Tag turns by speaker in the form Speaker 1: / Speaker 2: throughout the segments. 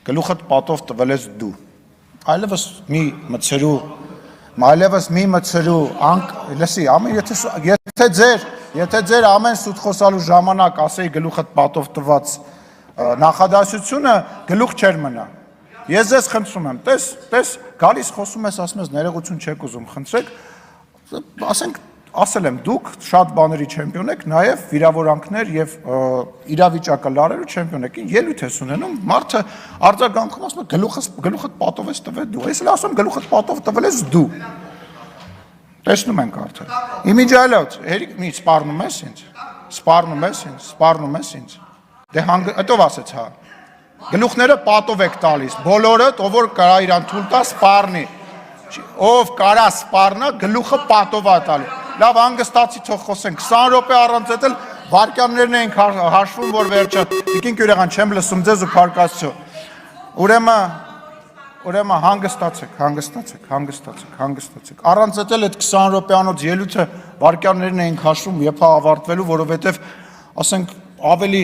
Speaker 1: գլուխդ պատով տվել ես դու։ Այլևս մի մցրու, այլևս մի մցրու, լսի, եթե ձեր ամեն սուտ խոսալու ժամանակ ասեի գլուխդ պատով տված նախադասությունը գլուխ չեր մնա։ Ես ձեզ խնդրում եմ, տես, գալիս խոսում ես, ասում ես ներողություն չեք ուզում, խնդրեք, ասենք ասել եմ դուք շատ բաների չեմպիոն եք, նաև վիրավորանքներ եւ իրավիճակը լարելու չեմպիոն եք։ Ելույթ ես ունենում, մարդը արձագանքում ասում է գլուխդ պատով ես տվել դու։ Ես էլ ասում եմ գլուխդ պատով տվել ես դու։ Տեսնում ենք արդեն։ Իմիջիայլոց, մի սպառնում ես ինձ։ Դե հետո ասեց հա։ Գլուխները պատով եք տալիս, բոլորը, ով որ կարա իրան թույլ տա սպառնի։ Ով կարա սպառնա, գլուխը պատով է տալի։ Լավ հանգստացի թող խոսենք 20 րոպե առանց էլ վարքյաններն ենք հաշվում, որ վերջը Տիկին Կյուրեղան չեմ լսում ձեզ ու փարկացչո։ Ուրեմն հանգստացեք։ Առանց էլ այդ 20 րոպեանոց ելույթը վարքյաններն ենք հաշվում, երբ ավարտվելու, որովհետև ասենք ավելի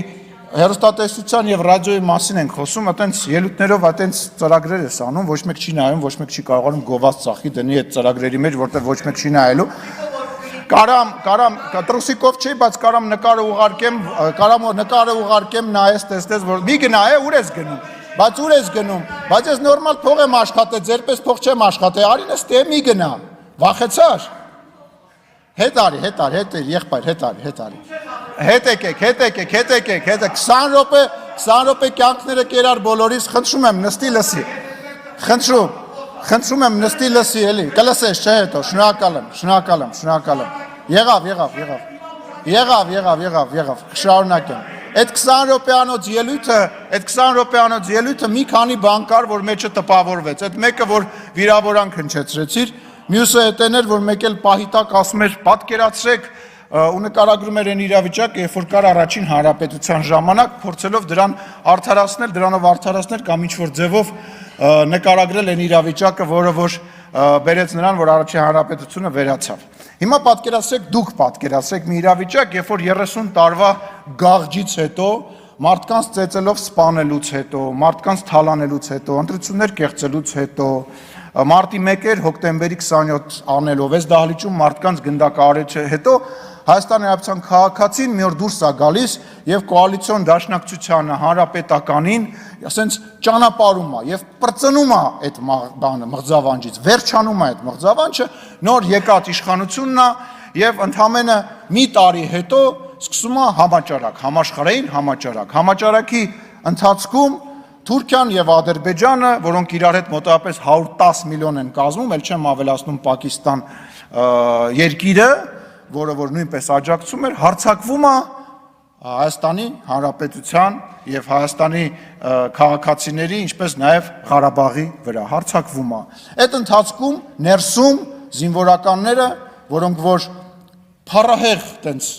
Speaker 1: հեռուստատեսության եւ ռադիոյի մասին ենք խոսում, այտենց ելույթներով այտենց ծրագրեր ես անում, ոչ մեկ չի նայում, ոչ մեկ չի կարողանում գովաց ծախի դնի այդ ծրագրերի մեջ, որտեղ ոչ մեկ չի նայելու։ Կարամ տրուսիկով չի, բայց կարամ նկարը ուղարկեմ, նայես, տեսնես, որ մի գնա է, ուր ես գնում, բայց ես նորմալ փող եմ աշխատել, ձերպես փող չեմ աշխատել, արի նստի մի գնա, վախեցար։ Հետ արի, եղբայր, հետ արի։ Հետ եկեք, 20 րոպե կյանքները կերար բոլորիս, խնդրում եմ նստի լսի, խնդրում եմ նստի լսի էլի, կլսես չէ հետո, շնորհակալ եմ, եղավ, շարունակեմ, այդ 20 րոպեանոց ելույթը մի քանի բան կար, որ մեջը տպավորվեց, այդ մեկը, որ վիրավորանք հնչեցրեցիր, մյուսը էտեն էր, որ մեկ էլ պահի տակ ասում էր պատկերացրեք ու նկարագրում էր այն իրավիճակը, երբ որ կար առաջին հանրապետության ժամանակ, փորձելով դրանով արդարացնել կամ ինչ-որ ձևով նկարագրել այն իրավիճակը, որը որ բերեց նրան, որ առաջին հանրապետությունը վերացավ։ Հիմա դուք պատկերացրեք մի իրավիճակ, երբ որ 30 տարվա գաղջից հետո, մարդկանց ծեծելով սպանելուց հետո, մարդկանց թալանելուց հետո, ընտրություններ կեղծելուց հետո, մարտի 1 հոկտեմբերի 27 անելով, այս դահլիճում մարդկանց գնդակահարեցի հետո Հայաստանի Հանրապետության քաղաքացին մի օր դուրս է գալիս եւ կոալիցիոն դաշնակցությանը հանրապետականին, ասենց ճանապարհում է եւ պրծնում է այդ բանը մղձավանջից, վերջանում է այդ մղձավանջը, նոր եկած իշխանությունն է եւ ընդամենը մի տարի հետո սկսում է համաճարակ, համաշխարհային համաճարակ։ Համաճարակի ընթացքում Թուրքիան եւ Ադրբեջանը, որոնք իրար հետ մոտավորապես 110 միլիոն են կազմում, ել չեմ ավելացնում Պակիստան երկիրը, որը որ նույնպես աջակցում էր, հարձակվում է Հայաստանի Հանրապետության եւ Հայաստանի քաղաքացիների, ինչպես նաեւ Ղարաբաղի վրա հարձակվում է։ Այդ ընթացքում ներսում զինվորականները, որոնք որ փառահեղ տենց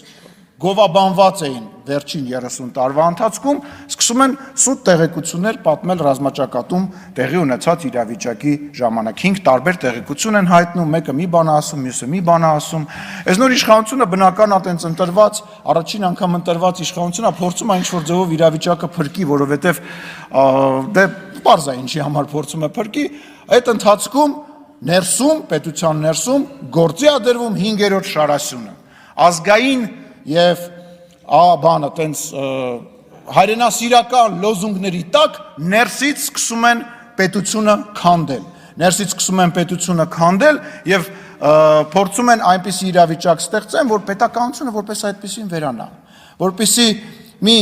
Speaker 1: գովաբանված էին վերջին 30 տարվա ընթացքում, սկսում են սուտ տեղեկություններ պատմել ռազմաճակատում տեղի ունեցած իրավիճակի ժամանակ։ 5 տարբեր տեղեկություն են հայտնում, մեկը մի բան ասում, մյուսը մի բան ասում։ Այս նոր իշխանությունը բնական է տենց ընտրված, առաջին անգամ ընտրված իշխանությունը փորձում է ինչ-որ ձևով իրավիճակը փրկի, որովհետև դե պարզ է ինչի համար փորձում է փրկի։ Այդ ընթացքում ներսում, պետության ներսում գործի է դրվում 5-րդ շարասյունը։ Ազգային եւ բանը տենց հայրենասիրական լոզունգների տակ ներսից սկսում են պետությունը քանդել եւ փորձում են այնպիսի իրավիճակ ստեղծեն, որ պետականությունը որպես այդպեսին վերանա, որպեսի մի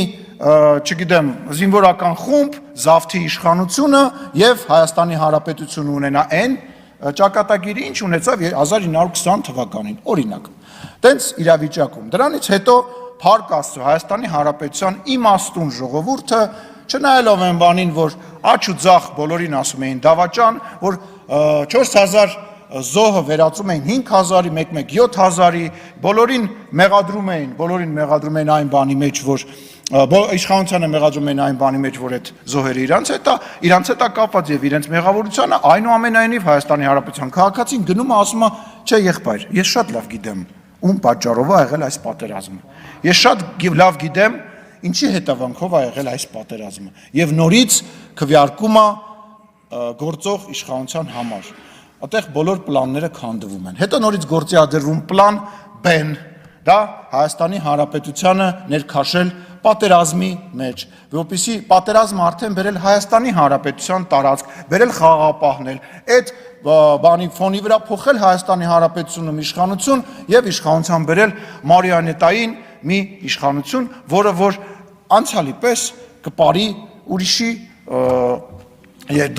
Speaker 1: չգիտեմ զինվորական խումբ զավթի իշխանությունը եւ Հայաստանի Հանրապետությունը ունենա այն ճակատագիրը ինչ ունեցավ 1920 թվականին, օրինակ։ Տենց իրավիճակում։ Դրանից հետո Փառք Աստծո Հայաստանի Հանրապետության իմաստուն ժողովուրդը, չնայելով այն բանին, որ աչ ու ձախ բոլորին ասում էին դավաճան, որ 4000 զոհը վերածում էին 5000-ի, մեկ 7000-ի, բոլորին մեղադրում էին այն բանի մեջ, որ իշխանությանը մեղադրում էին այն բանի մեջ, որ այդ զոհերը իրանց հետ է կապված եւ իրենց մեղավորությունը, այնուամենայնիվ Հայաստանի Հանրապետության քաղաքացին գնում է ասում է, չէ եղբայր, ես շատ լավ գիտեմ, ում պատճառով է եղել այս պատերազմը։ Ես շատ լավ գիտեմ, ինչի հետևանքով է եղել այս պատերազմը։ Եվ նորից քվեարկումը գործող իշխանության համար։ Այդտեղ բոլոր պլանները քանդվում են։ Հետո նորից գործի ադրվում պլան B-ն, դա Հայաստանի Հանրապետությանը ներքաշել պատերազմի մեջ, որպեսզի պատերազմը արդեն բերել Հայաստանի Հանրապետության տարածք, բերել խաղաղապահնել, այդ բանի ֆոնի վրա փոխել Հայաստանի Հանրապետությունում իշխանություն եւ իշխանության բերել մարիոնետային մի իշխանություն, որը որ անցյալի պես կպարի ուրիշի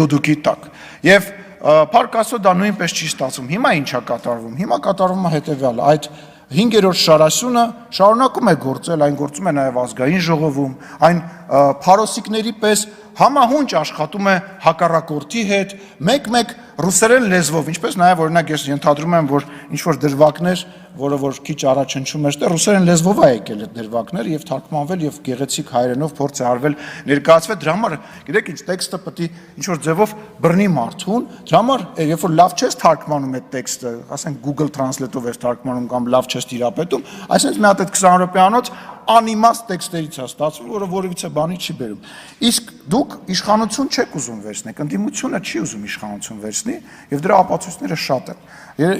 Speaker 1: դուդուկի տակ։ Եվ փառք Աստծո դա նույնպես չի ստացվում։ Հիմա ինչա կատարվում։ Հիմա կատարվում է հետեւյալը, այդ 5-րդ շարասյունը շարունակում է գործել, այն գործում է նաև ազգային ժողովում, այն փարոսիկների պես համահունչ աշխատում է հակառակորդի հետ, մեկ-մեկ ռուսերեն լեզվով, ինչպես նաև օրինակ ես ենթադրում եմ, որ ինչ-որ դրվագներ, որը որ քիչ առաջ հնչում էր, ռուսերեն լեզվով է եկել այդ դրվագները եւ թարգմանվել եւ գեղեցիկ հայերենով փորձ է արվել ներկայացվել, դրա համար գիտեք ինչ տեքստը պետք է ինչ-որ ձևով բռնի մարդուն, դրա համար երբ որ լավ չես թարգմանում այդ տեքստը, ասենք Google Translate-ով ես թարգմանում կամ լավ չես տիրապետում, այսինքն մի հատ այդ 20 րոպեանոց անիմաստ տեքստերից է ստացվում, որը որևիցե բանի չի բերում։ Իսկ դուք իշխանություն չեք ուզում վերցնեք, ընդդիմությունը չի ուզում իշխանություն վերցնի, եւ դրա ապացույցները շատ են։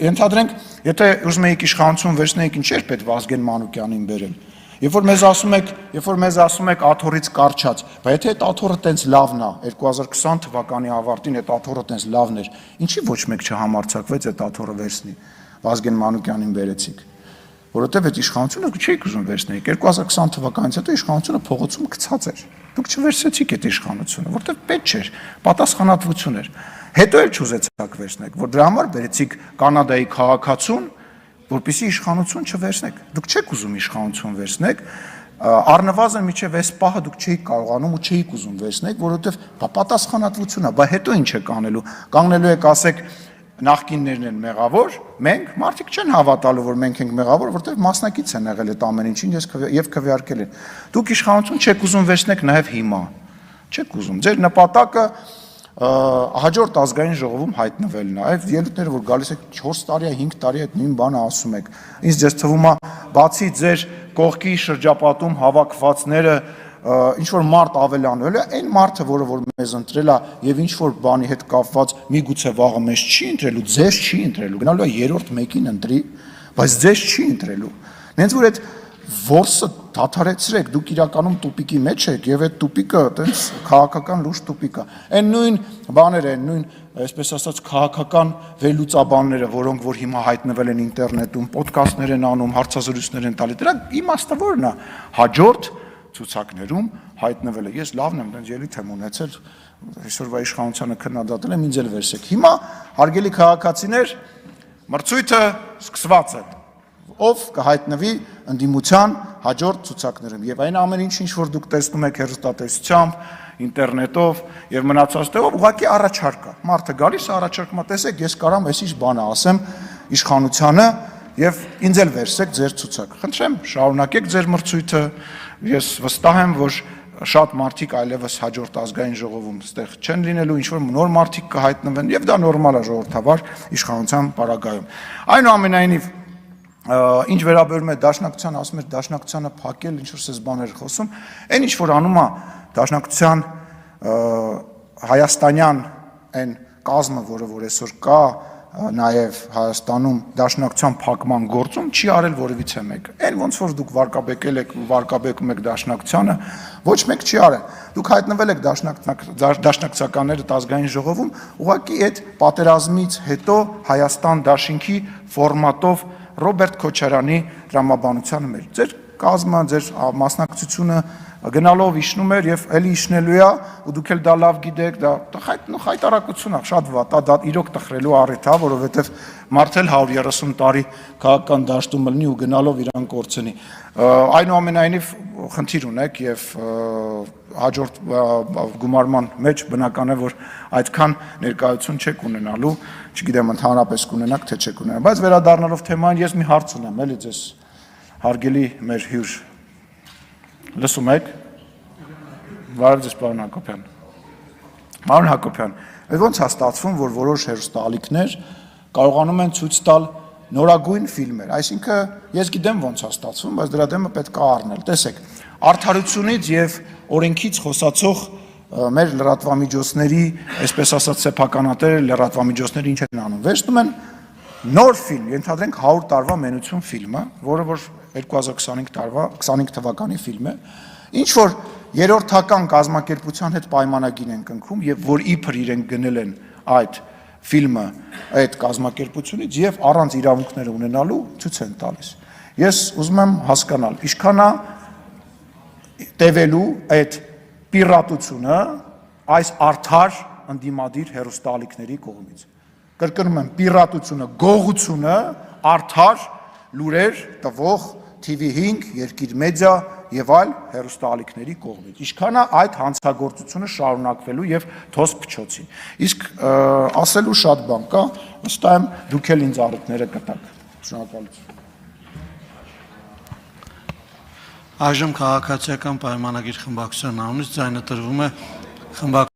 Speaker 1: Ենթադրենք, եթե ուզում եք իշխանություն վերցնեիք, ինչ էր պետք Վազգեն Մանուկյանին բերել։ Երբ որ մեզ ասում եք աթոռից կարճած, բայց եթե այդ աթոռը տենց լավն է, 2020 թվականի ավարտին այդ աթոռը տենց լավն էր, ինչի ոչ մեկ չհամարձակվեց այդ աթոռը վերցնի։ Վազգեն Մանուկյանին բերեցիք։ Որովհետև այդ իշխանությունը չէիք ուզում վերցնեիք, 2020 թվականից հետո իշխանությունը փողոցում գցած էր։ Դուք չվերցեցիք այդ իշխանությունը, որովհետև պետք չէր, պատասխանատվություն էր։ Հետո էլ չուզեցաք վերցնեք, որ դրա համար բերեցիք Կանադայի քաղաքացուն, որպեսզի իշխանություն չվերցնեք։ Դուք չեք ուզում իշխանություն վերցնեք, առնվազն միջև այս պահը դուք չէիք կարողանում ու չէիք ուզում վերցնեք, որովհետև պատասխանատվություն է, բայց հետո ինչ եք անելու։ Կանգնելու եք ասեք նախկիններն են մեղավոր, մենք մարդիկ չեն հավատալու, որ մենք ենք մեղավոր, որովհետև մասնակից են եղել այդ ամեն ինչին եւ քվեարկել են։ Դուք իշխանություն չեք ուզում վերցնեք նաեւ հիմա։ Չեք ուզում։ Ձեր նպատակը հաջորդ ազգային ժողովում հայտնվելն է։ Այդ ելույթները, որ գալիս եք 4 տարի, 5 տարի այդ նույն բանը ասում եք։ Ինձ ձեզ թվում է, բացի ձեր կողքի շրջապատում հավաքվածները ինչ որ մարդ ավելանել է, այն մարդը, որը որ մեզ ընտրել է եւ ինչ որ բանի հետ կապված միգուցե վաղը մեզ չի ընտրելու, ձեզ չի ընտրելու, գնալու է երրորդ մեկին ընտրի, բայց ձեզ չի ընտրելու։ Նենց որ այդ որսը դադարեցրեք, դուք իրականում տուպիկի մեջ եք եւ այդ տուպիկը այտենց քաղաքական լուրջ տուպիկ է։ Այն նույն բաները, այն նույն, այսպես ասած, քաղաքական վերլուծաբանները, որոնք որ հիմա հայտնվել են ինտերնետում, ոդկասթներ են անում, հարցազրույցներ են տալի, դրա իմաստը ո՞րն է։ Հաջորդ ցուցակներում հայտնվել է։ Ես լավն եմ, դենց ելույթ եմ ունեցել, այսօրվա իշխանությանը քննադատել եմ, ինձ էլ վերսեք։ Հիմա հարգելի քաղաքացիներ, մրցույթը սկսված է։ Ով կհայտնվի ընդդիմության հաջորդ ցուցակներում եւ այն ամեն ինչ որ դուք տեսնում եք հեռուստատեսությամբ, ինտերնետով եւ մնացածով, ուղղակի առաջարկ է։ Մարդը գալիս է առաջարկում, տեսեք, ես կարամ այսիշ բանը ասեմ իշխանությանը եւ ինձ էլ վերսեք ձեր ցուցակ։ Խնդրեմ, շարունակեք ձեր մրցույթը։ Ես վստահ եմ, որ շատ մարդիկ այլևս հաջորդ ազգային ժողովում ստեղ չեն լինելու, ինչ որ նոր մարդիկ կհայտնվեն եւ դա նորմալ է ժողովրդավար իշխանության պարագայում։ Այնուամենայնիվ ինչ վերաբերում է դաշնակցության, ասում էր դաշնակցությանը փակել, ինչ որ սես բաներ խոսում, այն ինչ որ անում է դաշնակցության հայաստանյան այն կազմը, որը որ այսօր կա նաև Հայաստանում դաշնակցության փակման գործում չի արել որևիցե մեկը։ Այն ոնց որ դուք վարկաբեկել եք ու վարկաբեկում եք դաշնակցությանը, ոչ մեկ չի արել։ Դուք հայտնվել եք դաշնակցականները ազգային ժողովում, ուղղակի այդ պատերազմից հետո Հայաստան դաշինքի ֆորմատով Ռոբերտ Քոչարյանի դրամաբանությանը մեր ձեր կազմը, ձեր մասնակցությունը գնալով իշնում էր եւ էլի իշնելու է ու դուք էլ դա լավ գիտեք, դա խայտարակություն է, շատ վատ է, դա իրոք տխրելու առիթ է, որովհետեւ մարդել 130 տարի քաղաքական դաշտում լինի ու գնալով իրան կորցնի։ Այնուամենայնիվ խնդիր ունեք եւ հաջորդ գումարման մեջ բնական է, որ այդքան ներկայություն չեք ունենալու, չգիտեմ ընդհանրապես կունենաք թե չեք ունենա, բայց վերադառնալով թեմային ես մի հարց ունեմ, էլի ձեզ հարգելի մեր հյուր լսում եք։ Բարև ձեզ, պարոն Հակոբյան։ Պարոն Հակոբյան, ոնց է ստացվում, որ որոշ հեռուստաալիքներ կարողանում են ցույց տալ նորագույն ֆիլմեր, այսինքն ես գիտեմ ոնց է ստացվում, բայց դրա դեմը պետք է առնել։ Տեսեք, արդարությունից եւ օրենքից խոսացող մեր լրատվամիջոցների, այսպես ասած, սեփականատերը լրատվամիջոցները ինչ են անում։ Վերցնում են նոր ֆիլմ, ենթադրենք 100 տարվա մենություն ֆիլմը, որը որ 2025 թվականի ֆիլմ է, ինչ որ երրորդական կազմակերպության հետ պայմանագիր են կնքում եւ որ իբր իրենք գնել են այդ ֆիլմը այդ կազմակերպությունից եւ առանց իրավունքները ունենալու ցույց են տալիս։ Ես ուզում եմ հասկանալ, ինչքան է տևելու այդ պիրատությունը այս արդար ընդդիմադիր հեռուստաալիքների կողմից։ Կրկնում եմ, պիրատությունը, գողությունը արդար լուրեր տվող TV5, Երկիր մեդիա եւ այլ հեռուստաալիքների կողմից։ Ինչքան է այդ հանցագործությունը շարունակվելու եւ թոս փչոցի։ Իսկ ասելու շատ բան կա, վստահ եմ դուք էլ ինձ առիթները կտաք։ Շնորհակալություն։
Speaker 2: Այժմ քաղաքացիական պայմանագիր խմբակցության անունից ձայնը տրվում է խմբակցության